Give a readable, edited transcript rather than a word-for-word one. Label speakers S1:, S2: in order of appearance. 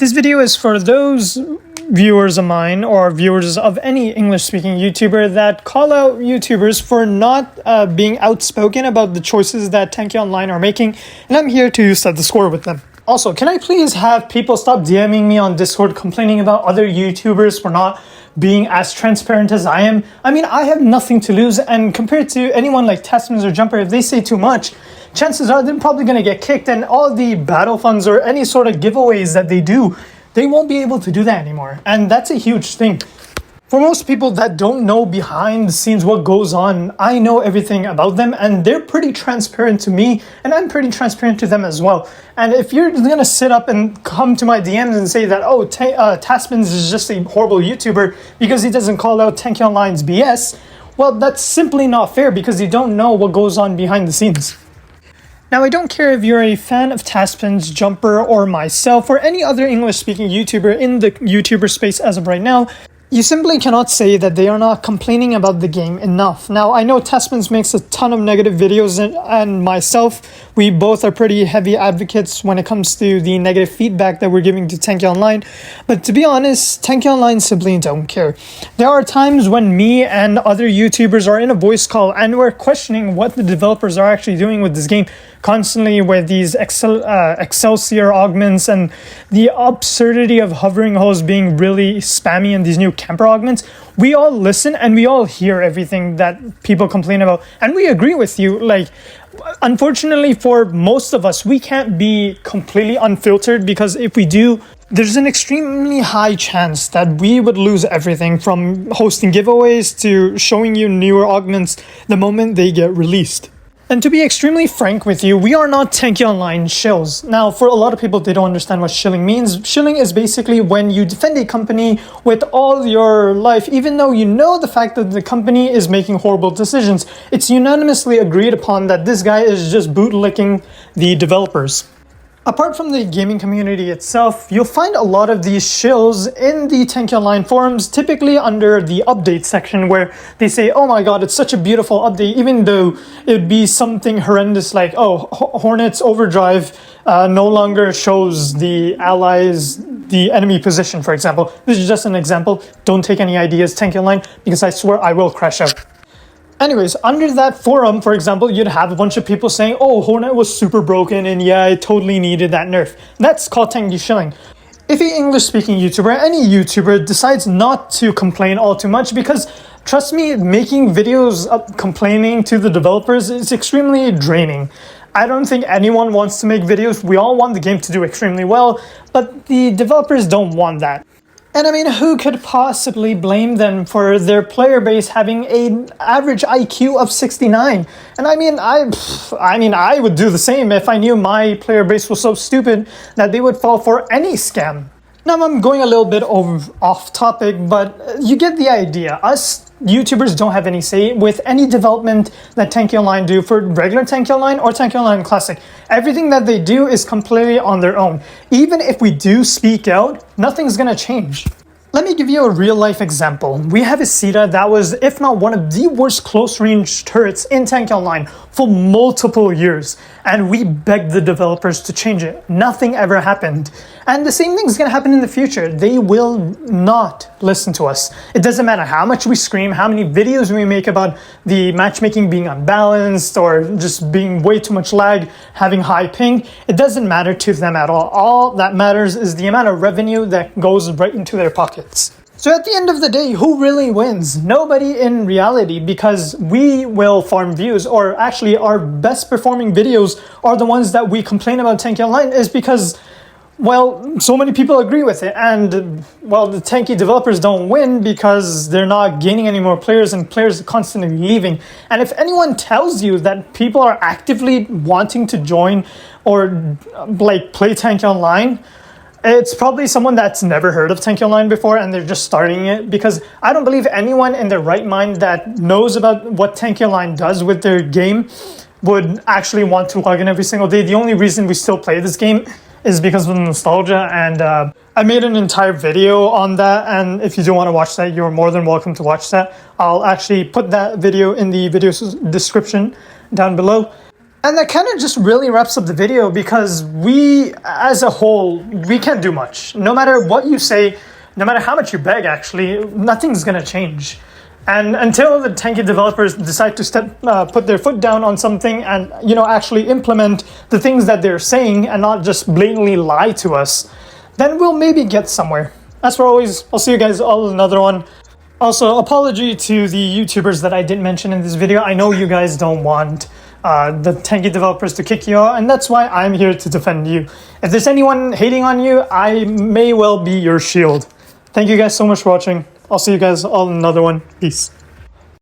S1: This video is for those viewers of mine or viewers of any English-speaking YouTuber that call out YouTubers for not being outspoken about the choices that Tanki Online are making, and I'm here to set the score with them. Also, can I please have people stop DMing me on Discord complaining about other YouTubers for not being as transparent as I am? I mean, I have nothing to lose, and compared to anyone like Tasmans or Jumper, if they say too much, chances are they're probably going to get kicked, and all the battle funds or any sort of giveaways that they do, they won't be able to do that anymore. And that's a huge thing. For most people that don't know behind the scenes what goes on, I know everything about them, and they're pretty transparent to me, and I'm pretty transparent to them as well. And if you're going to sit up and come to my DMs and say that, oh, Tasmans is just a horrible YouTuber because he doesn't call out Tanki Online's BS, well, that's simply not fair because you don't know what goes on behind the scenes. Now, I don't care if you're a fan of Tasman's, Jumper, or myself, or any other English-speaking YouTuber in the YouTuber space as of right now. You simply cannot say that they are not complaining about the game enough. Now, I know Tasman's makes a ton of negative videos, and myself, we both are pretty heavy advocates when it comes to the negative feedback that we're giving to Tanki Online. But to be honest, Tanki Online simply don't care. There are times when me and other YouTubers are in a voice call and we're questioning what the developers are actually doing with this game, constantly with these Excelsior augments and the absurdity of hovering holes being really spammy and these new camper augments. We all listen and we all hear everything that people complain about, and we agree with you. Like, unfortunately for most of us, we can't be completely unfiltered, because if we do, there's an extremely high chance that we would lose everything from hosting giveaways to showing you newer augments the moment they get released. And to be extremely frank with you, we are not Tanki Online shills. Now, for a lot of people, they don't understand what shilling means. Shilling is basically when you defend a company with all your life, even though you know the fact that the company is making horrible decisions. It's unanimously agreed upon that this guy is just bootlicking the developers. Apart from the gaming community itself, you'll find a lot of these shills in the Tanki Online forums, typically under the update section, where they say, oh my god, it's such a beautiful update, even though it would be something horrendous like, oh, Hornet's Overdrive no longer shows the allies, the enemy position, for example. This is just an example. Don't take any ideas, Tanki Online, because I swear I will crash out. Anyways, under that forum, for example, you'd have a bunch of people saying, oh, Hornet was super broken and yeah, it totally needed that nerf. That's called Tanki shilling. If an English-speaking YouTuber, any YouTuber, decides not to complain all too much, because trust me, making videos complaining to the developers is extremely draining. I don't think anyone wants to make videos. We all want the game to do extremely well, but the developers don't want that. And I mean, who could possibly blame them for their player base having an average IQ of 69? And I mean, I would do the same if I knew my player base was so stupid that they would fall for any scam. Now, I'm going a little bit off topic, but you get the idea. Us YouTubers don't have any say with any development that Tanki Online do for regular Tanki Online or Tanki Online Classic. Everything that they do is completely on their own. Even if we do speak out, nothing's gonna change. Let me give you a real-life example. We have a Sita that was, if not one of the worst close-range turrets in Tanki Online for multiple years, and we begged the developers to change it. Nothing ever happened. And the same thing's gonna happen in the future. They will not listen to us. It doesn't matter how much we scream, how many videos we make about the matchmaking being unbalanced or just being way too much lag, having high ping. It doesn't matter to them at all. All that matters is the amount of revenue that goes right into their pockets. So at the end of the day, who really wins? Nobody in reality, because we will farm views, or actually our best performing videos are the ones that we complain about Tanki Online is because, well, so many people agree with it, and, well, the Tanki developers don't win because they're not gaining any more players and players are constantly leaving. And if anyone tells you that people are actively wanting to join or, like, play Tanki Online, it's probably someone that's never heard of Tanki Online before and they're just starting it, because I don't believe anyone in their right mind that knows about what Tanki Online does with their game would actually want to log in every single day. The only reason we still play this game is because of nostalgia, and I made an entire video on that, and if you do want to watch that, you're more than welcome to watch that. I'll actually put that video in the video description down below. And that kind of just really wraps up the video, because we, as a whole, we can't do much. No matter what you say, no matter how much you beg, actually, nothing's going to change. And until the Tanki developers decide to put their foot down on something and, actually implement the things that they're saying and not just blatantly lie to us, then we'll maybe get somewhere. As for always, I'll see you guys all in another one. Also, apology to the YouTubers that I didn't mention in this video. I know you guys don't want the Tanki developers to kick you out, and that's why I'm here to defend you. If there's anyone hating on you, I may well be your shield. Thank you guys so much for watching. I'll see you guys all in another one. Peace.